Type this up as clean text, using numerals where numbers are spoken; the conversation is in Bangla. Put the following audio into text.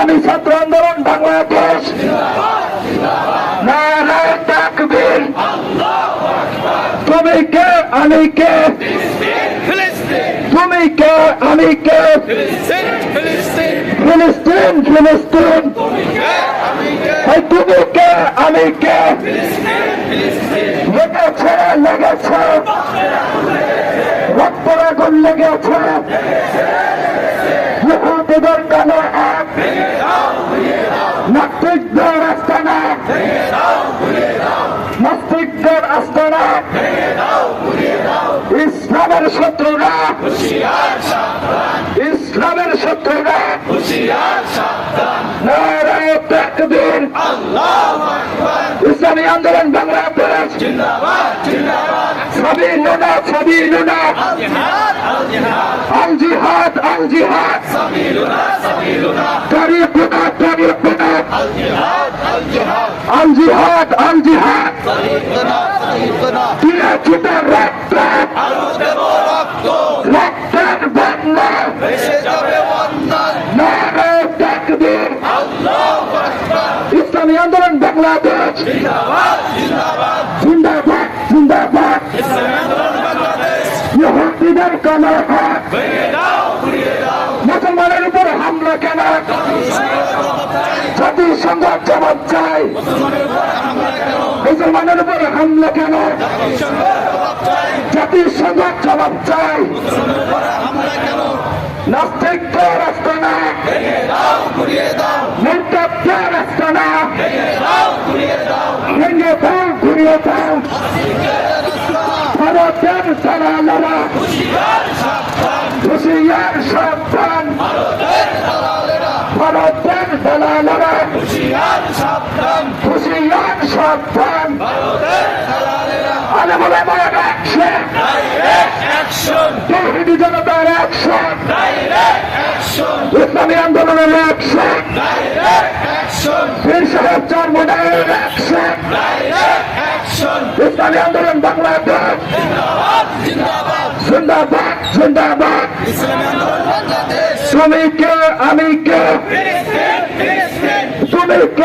ইসলামী ছাত্র আন্দোলন বাংলাদেশ, নারায়ে তাকবীর। তুমি কে আমি কে, তুমি কে আমি কে, ফিলিস্তিন ফিলিস্তিন। তুমি কে আমি কে, লেগেছে লেগেছে রক্তের আগুন লেগেছে, ইহুদিদের কালো হাত, নাস্তিকদের আস্তানা, নাস্তিকদের আস্তানা, ইসলামের শত্রুরা, ইসলামের শত্রুরা, নারায়ে তাকবীর। ইসলামী আন্দোলন বাংলাদেশ, সাবিলুনা সাবিলুনা, আল জিহাদ আল জিহাদ, তারিকুনা তারিকুনা, আল জিহাদ আল জিহাদ। দিয়ে ছুটে রক্ত, রক্তের বন্যা, নারায়ে তাকবীর। ইসলামী আন্দোলন বাংলাদেশ, জিন্দাবাদ জিন্দাবাদ। ইহুদিদের কালো হাত, মুসলমানের উপর হামলা কেন, জাতিসংঘ জবাব চাই। মুসলমানের উপর হামলা কেন, জাতিসংঘ জবাব চাই। নাস্তিকদের আস্তানা, মুরতাদদের আস্তানা, ভেঙে দাও ঘুরিয়ে দাও। ভারতের দালালেরা, হুঁশিয়ার সাবধান, ভারতের দালালেরা, হুঁশিয়ার সাবধান। আলেম ওলামার অ্যাকশন, তৌহিদি জনতার অ্যাকশন, ইসলামী আন্দোলনের অ্যাকশন, পীর সাহেব চরমোনাইয়ের অ্যাকশন, ইসলামী আন্দোলন বাংলাদেশ, জিন্দাবাদ জিন্দাবাদ। তুমি কে আমি কে, তুমি কে